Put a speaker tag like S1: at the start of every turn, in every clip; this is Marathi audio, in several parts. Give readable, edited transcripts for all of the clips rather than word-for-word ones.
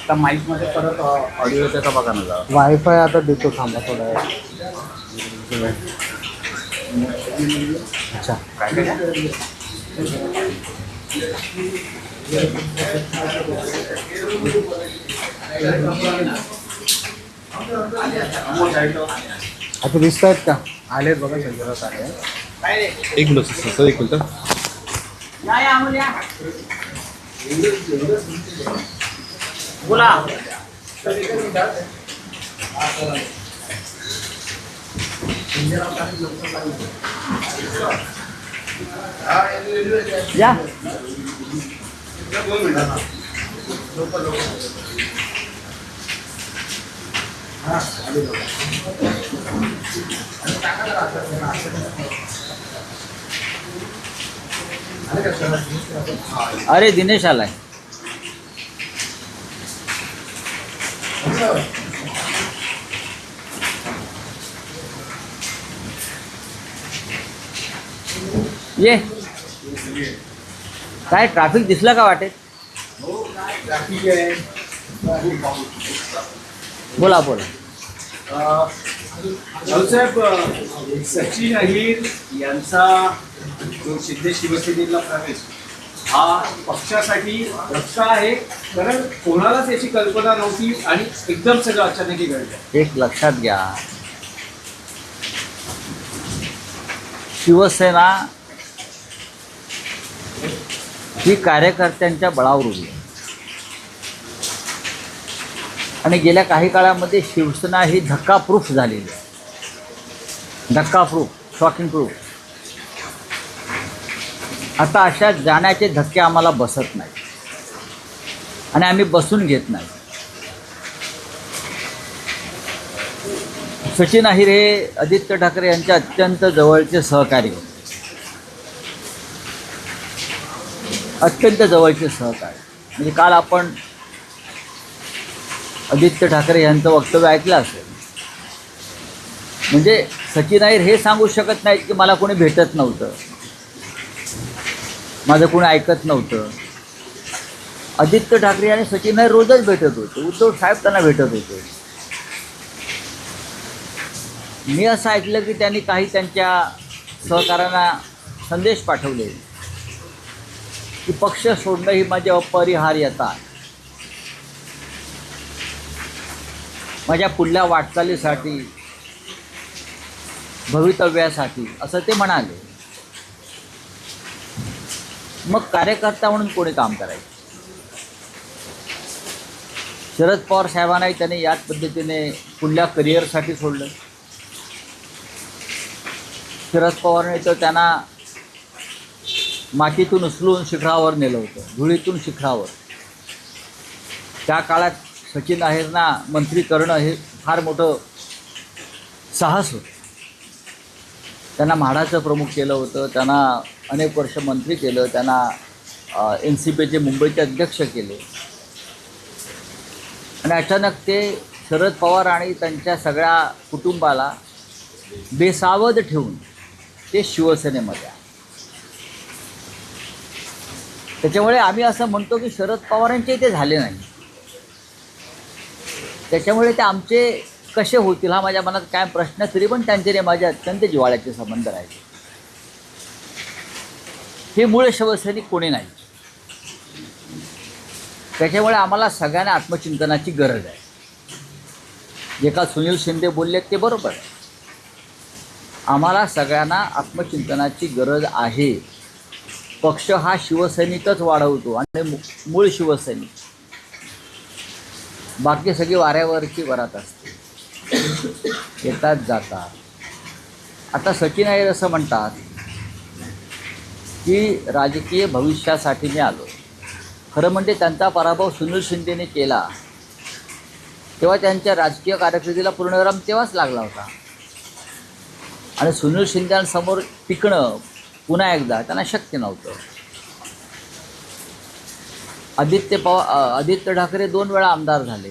S1: आता माईकमध्ये परत ऑडिओ येतो का बघा ना जरा.
S2: वायफाय आता देतो, थांबा थोडा वेळ. अच्छा,
S1: काय काय
S2: आता दिसत आहेत का?
S1: आले बघा संजयराव आले.
S3: एक मिनिट सर, एक मिनिट.
S1: बोला. या अरे दिनेश आलाय. ये काय ट्रॅफिक दिसलं का वाटेत? बोला बोला.
S4: रावसाहेब, सचिन अहिर यांचा जो शिंदे शिवसेनेला प्रवेश हा पक्षासाठी धक्का आहे, कारण कोणालाच याची कल्पना नव्हती आणि एकदम सगळं अचानक घडलं.
S1: एक लक्षात घ्या, शिवसेना ही कार्यकर्त्यांच्या बळावर उभी आहे आणि गेल्या काही काळामध्ये शिवसेना ही धक्काप्रूफ झालेली आहे. धक्काप्रूफ, शॉकिंग प्रूफ. आता अशा जाण्याचे धक्के आम्हाला बसत नाही आणि आम्ही बसून घेत नाही. सचिन अहिर हे आदित्य ठाकरे यांचे अत्यंत जवळचे सहकारी होते, अत्यंत जवळचे सहकारी. म्हणजे काल आपण आदित्य ठाकरे यांचं वक्तव्य ऐकलं असेल. म्हणजे सचिन अहिर हे सांगू शकत नाहीत की मला कोणी भेटत नव्हतं, माझं कोणी ऐकत नव्हतं. आदित्य ठाकरे आणि सचिन अहिर रोजच भेटत होते, उद्धव साहेब त्यांना भेटत होते. मी असं ऐकलं की त्यांनी काही त्यांच्या सहकाऱ्यांना संदेश पाठवले की पक्ष सोडणं ही माझी अपरिहार्यता आहे, माझ्या पुढल्या वाटचालीसाठी, भवितव्यासाठी, असं ते म्हणाले. मग कार्यकर्ता म्हणून कोणी काम करायचं? शरद पवार साहेबांनाही त्याने याच पद्धतीने पुढल्या करिअरसाठी सोडलं. शरद पवारने तर त्यांना मातीतून उचलून शिखरावर नेलं होतं, धुळीतून शिखरावर. त्या काळात सचिन अहिरना मंत्री करणं हे फार मोठं साहस होतं. त्यांना म्हाडाचं प्रमुख केलं होतं, त्यांना अनेक वर्ष मंत्री केलं, त्यांना NCPचे मुंबईचे अध्यक्ष केले. आणि अचानक ते शरद पवार आणि त्यांच्या सगळ्या कुटुंबाला बेसावध ठेवून ते शिवसेनेमध्ये आहे. त्याच्यामुळे आम्ही असं म्हणतो की शरद पवारांचे ते झाले नाही, त्याच्यामुळे ते आमचे कसे होतील हा माझ्या मनात काय प्रश्न. तरी पण त्यांचे माझे अत्यंत जिव्हाळ्याचे संबंध राहिले. हे मूळ शिवसैनिक कोणी नाही. त्याच्यामुळे आम्हाला सगळ्यांना आत्मचिंतनाची गरज आहे. जे का सुनील शिंदे बोलले ते बरोबर आहे. आम्हाला सगळ्यांना आत्मचिंतनाची गरज आहे. पक्ष हा शिवसैनिकच वाढवतो आणि मूळ शिवसैनिक, बाकी सगळी वाऱ्यावरची वरात असते, येतात जातात. आता सचिन अहिर असं म्हणतात की राजकीय भविष्यासाठी मी आलो. खरं म्हणजे त्यांचा पराभव सुनील शिंदेने केला तेव्हा त्यांच्या राजकीय कारकिर्दीला पूर्णविराम तेव्हाच लागला होता आणि सुनील शिंदेंसमोर टिकणं पुन्हा एकदा त्यांना शक्य नव्हतं. आदित्य ठाकरे 2 वेळा आमदार झाले.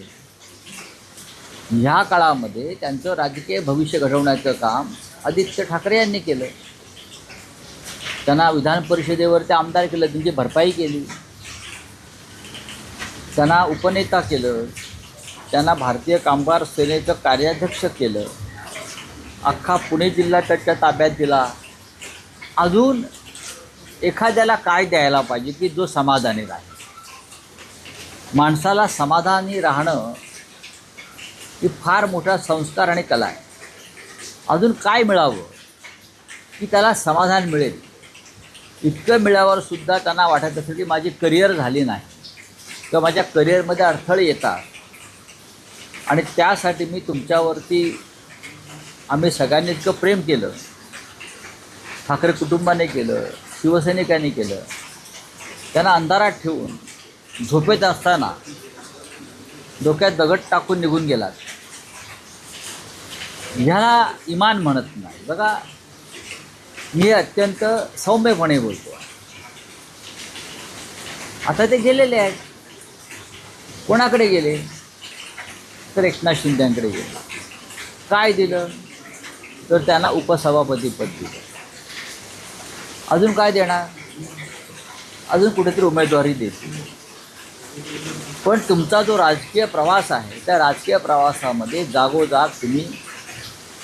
S1: ह्या काळामध्ये त्यांचं राजकीय भविष्य घडवण्याचं काम आदित्य ठाकरे यांनी केलं. त्यांना विधान परिषदेवर ते आमदार केलं, त्यांची भरपाई केली. त्यांना उपनेता केलं, त्यांना भारतीय कामगार सेनेचं कार्याध्यक्ष केलं, अख्खा पुणे जिल्हा त्याच्या ताब्यात दिला. अजून एखाद्याला काय द्यायला पाहिजे की जो समाधानी राहील? माणसाला समाधानी राहणं ही फार मोठा संस्कार आणि कला आहे. अजून काय मिळावं की त्याला समाधान मिळेल? इतकं मिळाल्यावर सुद्धा त्यांना वाटत असेल की माझी करिअर झाली नाही किंवा माझ्या करिअरमध्ये अडथळे येतात, आणि त्यासाठी मी तुमच्यावरती आम्ही सगळ्यांनी इतकं प्रेम केलं, ठाकरे कुटुंबाने केलं, शिवसैनिकांनी केलं. त्यांना अंधारात ठेवून झोपेत असताना डोक्यात दगड टाकून निघून गेलात. ह्याला इमान म्हणत नाही. बघा, मी अत्यंत सौम्यपणे बोलतो. आता ते गेलेले आहेत. कोणाकडे गेले? तर एकनाथ शिंदेंकडे गेले. काय दिलं? तर त्यांना उपसभापतीपद दिलं. अजून काय देणार? अजून कुठेतरी उमेदवारी देतील. पण तुमचा जो राजकीय प्रवास आहे त्या राजकीय प्रवासामध्ये जागोजाग तुम्ही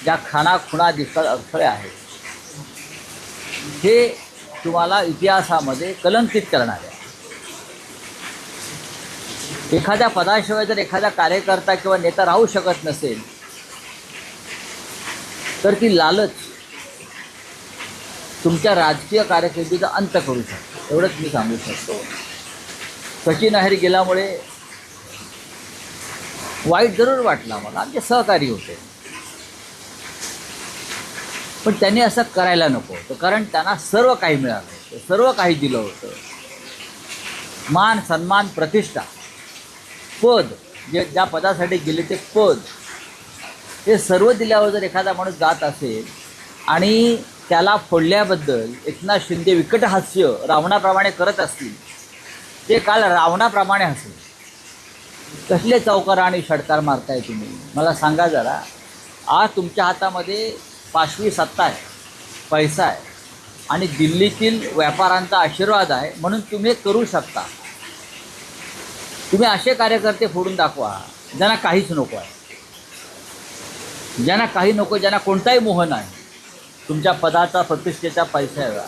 S1: ज्या खानाखुणा दिसतात, अडथळे आहेत, हे तुम्हाला इतिहासामध्ये कलंकित करणार आहे. एखाद्या पदाशिवाय जर एखादा कार्यकर्ता किंवा नेता राहू शकत नसेल तर ती लालच तुमच्या राजकीय कारकिर्दीचा अंत करू शकतो. एवढंच मी सांगू शकतो. सचिन अहिर गेल्यामुळे वाईट जरूर वाटला मला, आमचे सहकारी होते, पण त्यांनी असं करायला नको होतं. कारण त्यांना सर्व काही मिळालं होतं, सर्व काही दिलं होतं. मान, सन्मान, प्रतिष्ठा, पद, जे ज्या पदासाठी गेले ते पद, हे सर्व दिल्यावर जर एखादा माणूस जात असेल आणि त्याला फोडल्याबद्दल एकनाथ शिंदे विकट हास्य रावणाप्रमाणे करत असतील, ते काल रावणाप्रमाणे हसेल. कसले चौकार आणि षटकार मारताय तुम्ही? मला सांगा जरा. आज तुमच्या हातामध्ये पाशवी सत्ता आहे, पैसा आहे आणि दिल्लीतील व्यापाऱ्यांचा आशीर्वाद आहे, म्हणून तुम्ही हे करू शकता. तुम्ही असे कार्यकर्ते फोडून दाखवा ज्यांना काहीच नको आहे, ज्यांना काही नको, ज्यांना कोणताही मोह नाही तुमच्या पदाचा, प्रतिष्ठेचा, पैशाचा,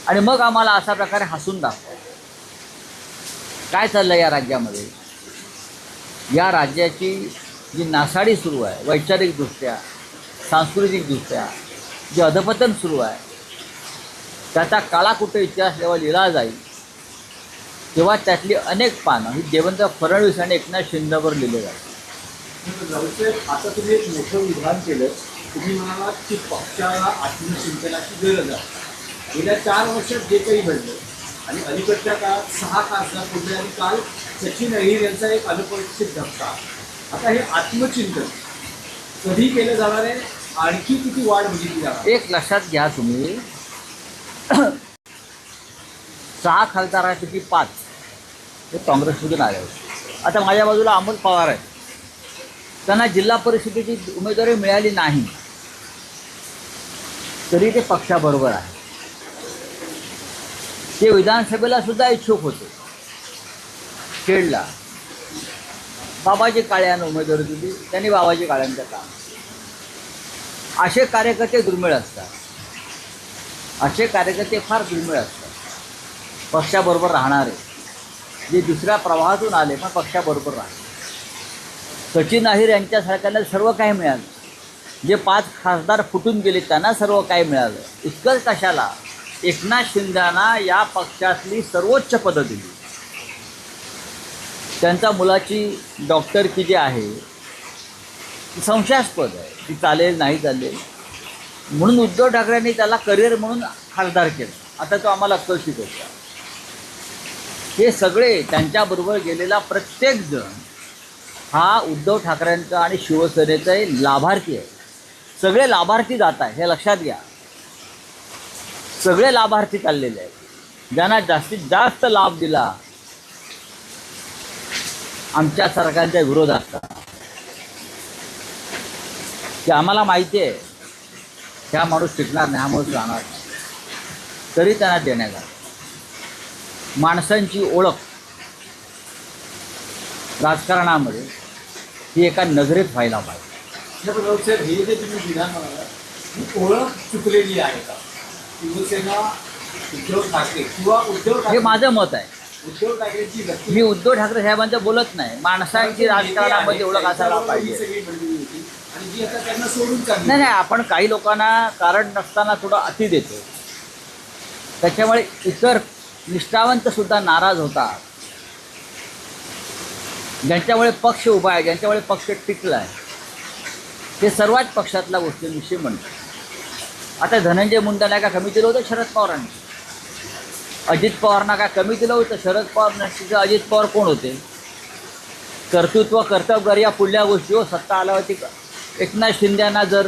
S1: आणि मग आम्हाला अशा प्रकारे हसून दाखवा. काय चाललं या राज्यामध्ये? या राज्याची जी नासाडी सुरू आहे, वैचारिकदृष्ट्या, सांस्कृतिकदृष्ट्या जे अधपतन सुरू आहे, त्याचा काळा कुठे इतिहास जेव्हा लिहिला जाईल तेव्हा त्यातली अनेक पानं ही देवेंद्र फडणवीस आणि एकनाथ शिंदेवर लिहिले जातात.
S4: राऊतसाहेब, आता तुम्ही एक मोठं विधान केलं. तुम्ही म्हणालात की पक्षाला आत्मचिंतनाची गरज आहे. गेल्या 4 वर्षात जे काही घडलं आणि अलीकडच्या काळात 6 खासदार पडले आणि काल सचिन अहिर यांचा एक अनपेक्षित धक्का. आता हे आत्मचिंतन कधी केलं जाणार आहे? आणखी किती वाढ बघितली जाणार?
S1: एक लक्षात घ्या तुम्ही, 6 खासदारांपैकी 5 हे काँग्रेसमधून आले होते. आता माझ्या बाजूला अमोल पवार आहेत. त्यांना जिल्हा परिषदेची उमेदवारी मिळाली नाही तरी ते पक्षाबरोबर आहे. ते विधानसभेला सुद्धा इच्छुक होते. खेडला बाबाजी काळ्यांना उमेदवारी दिली, त्यांनी बाबाजी काळ्यांचं काम. असे कार्यकर्ते दुर्मिळ असतात. असे कार्यकर्ते फार दुर्मिळ असतात. पक्षाबरोबर राहणारे, जे दुसऱ्या प्रवाहातून आले पण पक्षाबरोबर राहले. सचिन अहिर यांच्यासारख्यांना सर्व काही मिळालं. जे 5 खासदार फुटून गेले त्यांना सर्व काही मिळालं. इतकंच कशाला, एकनाथ शिंदेंना या पक्षातली सर्वोच्च पदं दिली. त्यांच्या मुलाची डॉक्टरकी जी आहे ती संशयास्पद आहे, ती चालेल नाही चालेल, म्हणून उद्धव ठाकरेंनी त्याला करिअर म्हणून खासदार केलं. आता तो आम्हाला अक्कल शिकवतो. हे सगळे त्यांच्याबरोबर गेलेला प्रत्येकजण हा उद्धव ठाकरेंचा आणि शिवसेनेचा लाभार्थी आहे. सगळे लाभार्थी जात आहे, हे लक्षात घ्या. सगळे लाभार्थी चाललेले आहेत. ज्यांना जास्तीत जास्त लाभ दिला आमच्या सरकारच्या विरोधात, की आम्हाला माहिती आहे ह्या माणूस टिकणार नाही, हा माणूस राहणार, तरी त्यांना देण्यात आलं. माणसांची ओळख राजकारणामध्ये ही एका नजरेत व्हायला पाहिजे.
S4: पण राऊत साहेब, हे जे तुम्ही विधान म्हणाला ही ओळख चुकलेली आहे का? शिवसेना उद्धव ठाकरे किंवा उद्धव
S1: हे
S4: ठाकरे
S1: माझं मत आहे.
S4: उद्धव ठाकरेंची व्यक्ती
S1: मी उद्धव ठाकरे साहेबांचं बोलत नाही. माणसांची राजकारणामध्ये ओळख असायला पाहिजे.
S4: सगळी मंडळी होती आणि जी आता त्यांना सोडून चालली.
S1: नाही, आपण काही लोकांना कारण नसताना थोडं अति देतो. त्याच्यामुळे इतर निष्ठावंत सुद्धा नाराज होतात. ज्यांच्यामुळे पक्ष उभा आहे, ज्यांच्यामुळे पक्ष टिकला आहे, ते सर्वात पक्षातल्या गोष्टींविषयी म्हणतात. आता धनंजय मुंडेला का कमी दिलं होतं शरद पवारांनी? अजित पवारांना काय कमी दिलं होतं? शरद पवार नसतील अजित पवार कोण होते? कर्तृत्व कर्तव्य या पुढल्या गोष्टी सत्ता आल्या होती. एकनाथ शिंदेना जर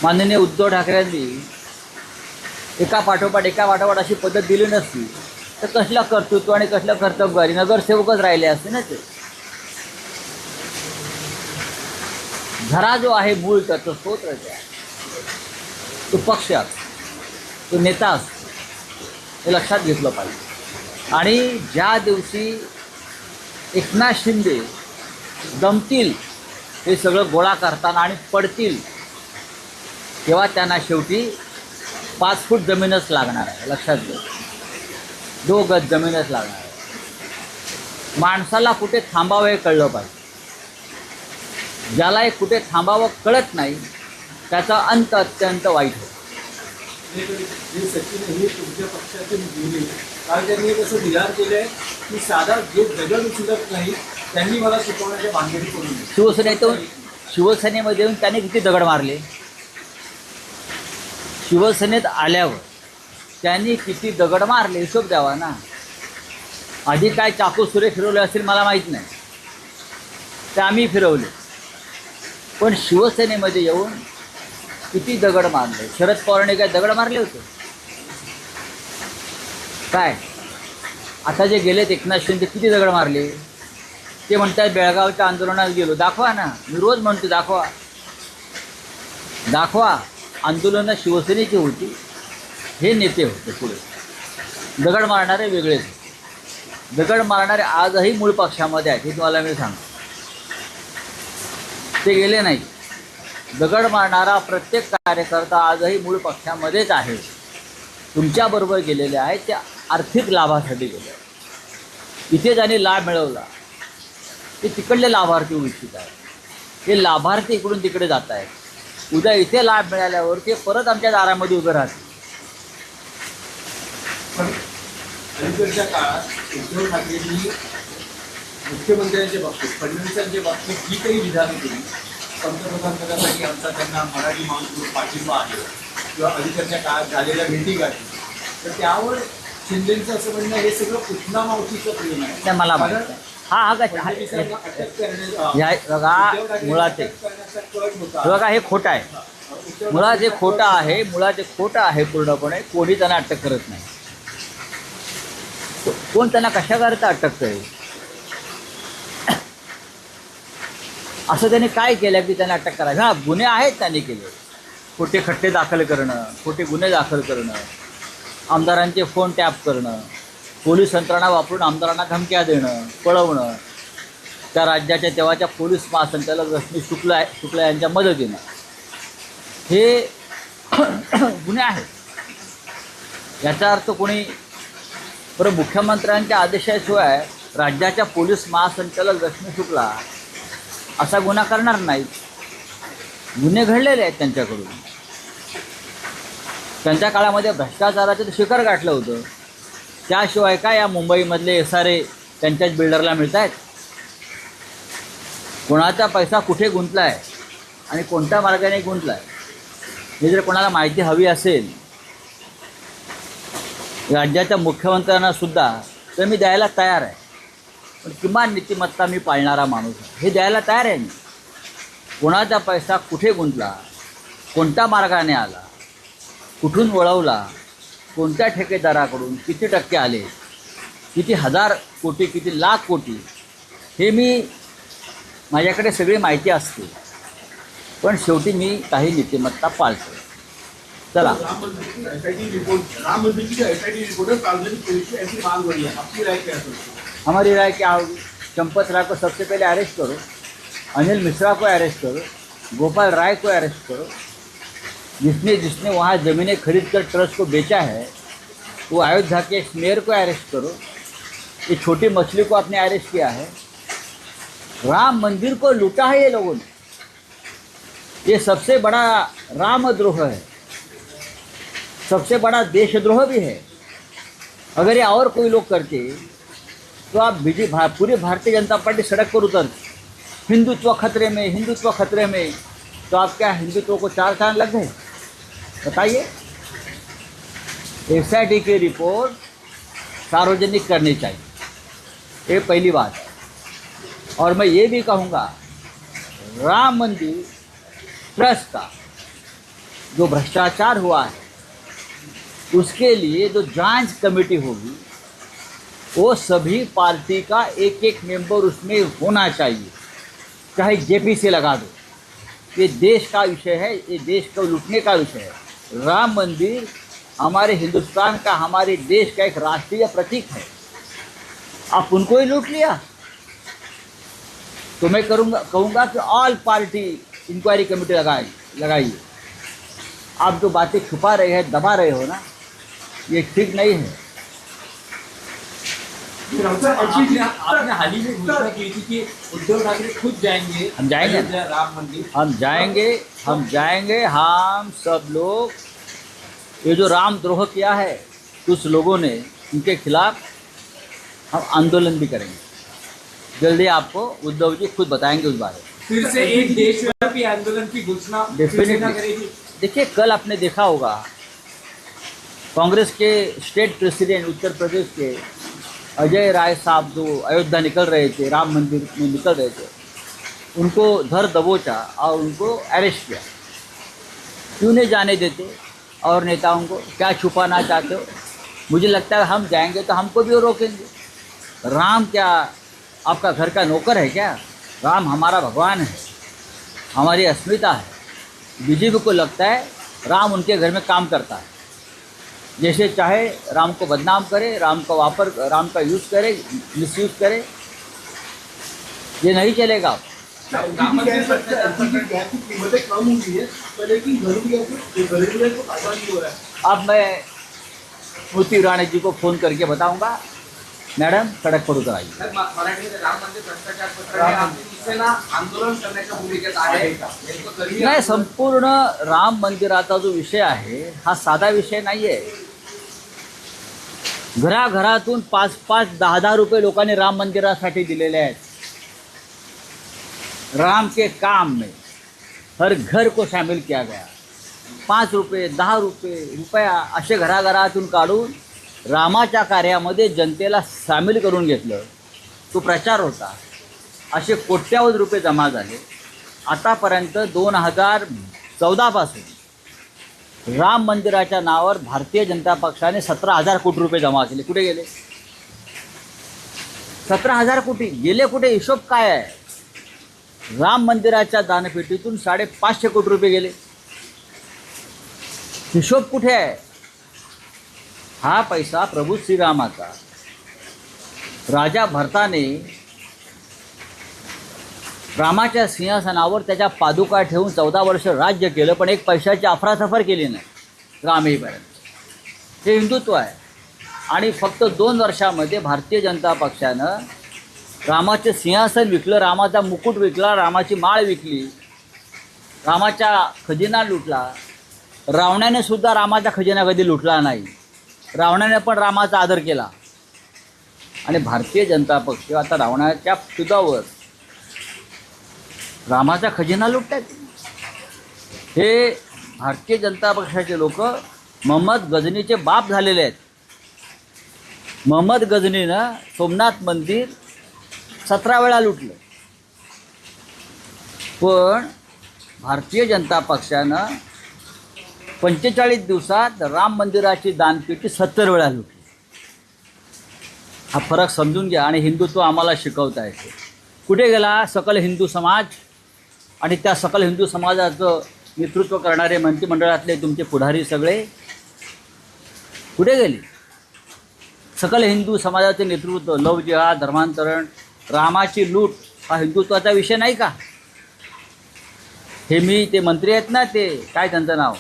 S1: माननीय उद्धव ठाकरेंनी एका पाठोपाठ अशी पद्धत दिली नसती तर कसलं कर्तृत्व आणि कसलं कर्तव्यगारी नगरसेवकच राहिले असते ना. ते झरा जो आहे मूळ त्याचं स्तोत्र आहे, तो पक्ष असतो, तो नेता असतो, हे लक्षात घेतलं पाहिजे. आणि ज्या दिवशी एकनाथ शिंदे दमतील हे सगळं गोळा करताना आणि पडतील, तेव्हा त्यांना शेवटी 5 फूट जमीनच लागणार आहे. लक्षात घ्या, 2 गज जमीनच लागणार आहे. माणसाला कुठे थांबावं हे कळलं पाहिजे. ज्याला एक कुठे थांबावं कळत नाही त्याचा अंत अत्यंत वाईट होतो.
S4: हे सचिन हे तुमच्या पक्षाचे गेले कारण त्यांनी एक असं विधान केलं आहे की साधा जो दगड उचलत नाही त्यांनी मला शिकवण्याच्या भानगडी करून दिली.
S1: शिवसेनेमध्ये येऊन त्याने किती दगड मारले? शिवसेनेत आल्यावर त्यांनी किती दगड मारले हिशोब द्यावा ना. आधी काय चाकू सुरे फिरवले असतील मला माहीत नाही, ते आम्ही फिरवले. पण शिवसेनेमध्ये येऊन किती दगड मारले? शरद पवारांनी काय दगड मारले होते काय? आता जे गेलेत एकनाथ शिंदे किती दगड मारले? ते म्हणतात बेळगावच्या आंदोलनात गेलो. दाखवा ना, मी रोज म्हणतो दाखवा. आंदोलनं शिवसेनेची होती, हे नेते होते. पुढे दगड मारणारे वेगळेच. दगड मारणारे आजही मूळ पक्षामध्ये आहेत, हे तुम्हाला मी सांगतो. ते गेले नाही. दगड मारणारा प्रत्येक कार्यकर्ता आजही मूळ पक्षामध्येच आहे. तुमच्याबरोबर गेलेले आहेत ते आर्थिक लाभासाठी गेले. इथे ज्याने लाभ मिळवला ते तिकडले लाभार्थी इच्छित आहेत. हे लाभार्थी इकडून तिकडे जात आहेत. उद्या इथे लाभ मिळाल्यावर ते परत आमच्या दारामध्ये उभे राहतील.
S4: पण अलीकडच्या काळात उद्धव ठाकरेंनी मुख्यमंत्र्यांच्या बाबतीत फडणवीसांच्या बाबतीत जी काही विधानं केली, पंतप्रधानपदासाठी आमचा त्यांना मराठी माणूस पाठिंबा आहे किंवा अलीकडच्या काळात झालेल्या भेटीगाठी, तर त्यावर शिंदेचं असं म्हणणं हे सगळं पुतना मावशीचं प्रेम आहे.
S1: ते मला माहित आहे. हा
S4: फडणवीसांना अटक
S1: बघा, मुळात
S4: करण्याचा कट होता.
S1: बघा हे खोटं आहे. मुळात हे खोटं आहे पूर्णपणे. कोणी त्यांना अटक करत नाही. कोण त्यांना कशाकरता अटक करेल? असं त्यांनी काय केलं की त्यांना अटक करायचं? हां, गुन्हे आहेत त्यांनी केले. खोटे खट्टे दाखल करणं, खोटे गुन्हे दाखल करणं, आमदारांचे फोन टॅप करणं, पोलीस यंत्रणा वापरून आमदारांना धमक्या देणं, पळवणं, त्या राज्याच्या तेव्हाच्या पोलीस महासंचालक रश्मी शुक्ला यांच्या मदतीनं, हे गुन्हे आहेत. याचा अर्थ कोणी बरं मुख्यमंत्र्यांच्या आदेशाशिवाय राज्याच्या पोलीस महासंचालक रश्मी शुक्ला असा गुन्हा करणार नाहीत. गुन्हे घडलेले आहेत त्यांच्याकडून. त्यांच्या काळामध्ये भ्रष्टाचाराचं शिखर गाठलं होतं. त्याशिवाय काय या मुंबईमधले SRA त्यांच्याच बिल्डरला मिळत आहेत? कोणाचा पैसा कुठे गुंतला आहे आणि कोणत्या मार्गाने गुंतला आहे हे जर कोणाला माहिती हवी असेल राज्याच्या मुख्यमंत्र्यांना सुद्धा, तर मी द्यायला तयार आहे. पण किमान नीतिमत्ता मी पाळणारा माणूस आहे, हे द्यायला तयार आहे मी. कोणाचा पैसा कुठे गुंतला, कोणत्या मार्गाने आला, कुठून वळवला, कोणत्या ठेकेदाराकडून किती टक्के आले, किती हजार कोटी, किती लाख कोटी, हे मी माझ्याकडे सगळी माहिती असते. पण शेवटी मी काही नीतिमत्ता पाळतो. चला,
S3: राम मंदिर की SIT रिपोर्ट सार्वजनिक पोलीस की ऐसी मांग हो रही है, आपकी राय क्या है?
S1: हमारी राय क्या होगी? चंपत राय को सबसे पहले अरेस्ट करो, अनिल मिश्रा को अरेस्ट करो, गोपाल राय को अरेस्ट करो, जिसने जिसने वहाँ ज़मीनें खरीद कर ट्रस्ट को बेचा है, वो अयोध्या के मेयर को अरेस्ट करो। ये छोटी मछली को आपने अरेस्ट किया है। राम मंदिर को लूटा है ये लोगों ने। ये सबसे बड़ा रामद्रोह है, सबसे बड़ा देशद्रोह भी है। अगर ये और कोई लोग करते तो आप पूरी भारतीय जनता पार्टी सड़क पर उतरती, हिंदुत्व खतरे में, हिंदुत्व खतरे में। तो आप क्या हिंदुत्व को चार चांद लग गए? बताइए। एसआईटी की रिपोर्ट सार्वजनिक करनी चाहिए, ये पहली बात है। और मैं ये भी कहूँगा, राम मंदिर ट्रस्ट का जो भ्रष्टाचार हुआ है उसके लिए जो जांच कमेटी होगी वो सभी पार्टी का एक एक मेंबर उसमें होना चाहिए, चाहे जेपी से लगा दो। ये देश का विषय है, ये देश को लूटने का विषय है। राम मंदिर हमारे हिंदुस्तान का, हमारे देश का एक राष्ट्रीय प्रतीक है। आप उनको ही लूट लिया। तो मैं कहूँगा कि ऑल पार्टी इंक्वायरी कमेटी लगाइए। आप जो बातें छुपा रहे हैं, दबा रहे हो ना, ये ठीक नहीं है।
S3: आपने हाल ही में घोषणा की थी कि उद्धव ठाकरे खुद जाएंगे।
S1: हम जाएंगे,
S3: राम मंदिर
S1: हम जाएंगे। हम सब लोग ये जो रामद्रोह किया है कुछ लोगों ने, उनके खिलाफ हम आंदोलन भी करेंगे। जल्दी आपको उद्धव जी खुद बताएंगे उस बारे में।
S3: फिर से एक देशव्यापी आंदोलन की घोषणा
S1: डेफिनेटली
S3: करेगी।
S1: देखिए, कल आपने देखा होगा कांग्रेस के स्टेट प्रेसिडेंट उत्तर प्रदेश के अजय राय साहब जो अयोध्या निकल रहे थे, राम मंदिर में निकल रहे थे, उनको धर दबोचा और उनको अरेस्ट किया। क्यों नहीं जाने देते? और नेताओं को क्या छुपाना चाहते हो? मुझे लगता है हम जाएंगे तो हमको भी वो रोकेंगे। राम क्या आपका घर का नौकर है क्या? राम हमारा भगवान है, हमारी अस्मिता है। बीजेपी को लगता है राम उनके घर में काम करता है, जैसे चाहे राम को बदनाम करे, राम का यूज़ करे, मिसयूज़ करे। ये नहीं चलेगा। अब मैं स्मृति ईरानी जी को फ़ोन करके बताऊंगा, मैडम सड़क पर उतर आइए।
S3: मराठीमध्ये राम मंदिर भ्रष्टाचार प्रकरणी आपली शिवसेना आंदोलन करण्याच्या भूमिकेत आहे। नेमकं कधी
S1: नाही, संपूर्ण राम मंदिराचा जो विषय आहे हा साधा विषय नाही आहे। घराघरातून 5-5, 10-10 रुपये लोकांनी राम मंदिरासाठी दिलेले आहेत। राम के काम में हर घर को शामिल किया गया। 5 रुपये, 10 रुपया असे घराघरातून काढून रामाच्या कार्यामध्ये जनतेला सामील करून घेतलं। तो प्रचार होता। असे कोट्यावधी रुपये जमा झाले। आतापर्यंत 2014 पासून राम मंदिराच्या नावावर भारतीय जनता पक्षाने 17,000 कोटी रुपये जमा केले। कुठे गेले? 17,000 कोटी गेले कुठे? हिशोब काय आहे? राम मंदिराच्या दानपेटीतून 550 कोटी रुपये गेले। हिशोब कुठे आहे? हा पैसा प्रभू श्रीरामाचा राजा भरताने रामाच्या सिंहासनावर त्याच्या पादुका ठेवून 14 वर्ष राज्य केलं, पण एक पैशाची अफरातफर केली नाही राम येईपर्यंत। हे हिंदुत्व आहे। आणि फक्त 2 वर्षामध्ये भारतीय जनता पक्षानं रामाचे सिंहासन विकलं, रामाचा मुकुट विकला, रामाची माळ विकली, रामाचा खजिना लुटला। रावणाने सुद्धा रामाचा खजिना कधी लुटला नाही। रावणाने पण रामाचा आदर केला। आणि भारतीय जनता पक्ष आता रावणाच्या तुदावर रामाचा खजिना लुटतात। हे भारतीय जनता पक्षाचे लोक मोहम्मद गजनीचे बाप झालेले आहेत। मोहम्मद गजनीनं सोमनाथ मंदिर 17 वेळा लुटलं, पण भारतीय जनता पक्षानं 45 दिवसात राम मंदिराची दानपेटी 70 वेळा लुटली। हा फरक समजून घ्या। आणि हिंदुत्व आम्हाला शिकवता येते। कुठे गेला सकल हिंदू समाज? आणि त्या सकल हिंदू समाजाचं नेतृत्व करणारे मंत्रिमंडळातले तुमचे पुढारी सगळे कुठे गेले? सकल हिंदू समाजाचे नेतृत्व, लव जिहाद, धर्मांतरण, रामाची लूट हा हिंदुत्वाचा विषय नाही का? हे मी ते मंत्री आहेत ना, ते काय त्यांचं नाव,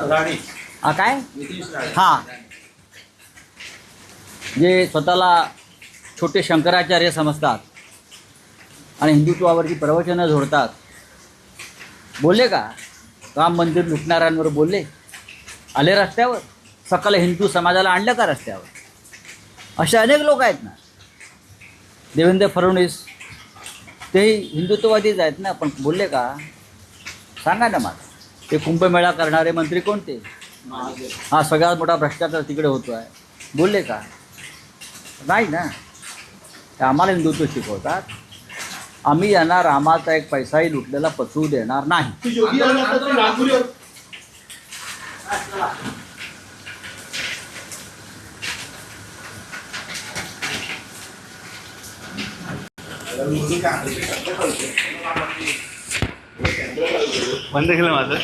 S4: राणे
S1: हा काय,
S4: नितीश राणे.
S1: हां, जे स्वतःला छोटे शंकराचार्य समजतात आणि हिंदुत्वावरची प्रवचनं झोडतात, बोलले का? राम मंदिर लुटणाऱ्यांवर बोलले? आले रस्त्यावर? सकल हिंदू समाजाला आणलं का रस्त्यावर? असे अनेक लोक आहेत ना. देवेंद्र फडणवीस तेही हिंदुत्ववादीच आहेत ना, पण बोलले का? सांगा ना मला. ते कुंभमेळा करणारे मंत्री कोणते? हा सगळ्यात मोठा भ्रष्टाचार तिकडे होतो आहे, बोलले का? नाही ना. ते आम्हाला हिंदुत्व शिकवतात. आम्ही यांना रामाचा एक पैसाही लुटलेला पचवू देणार नाही.
S5: बंद केलं माझं.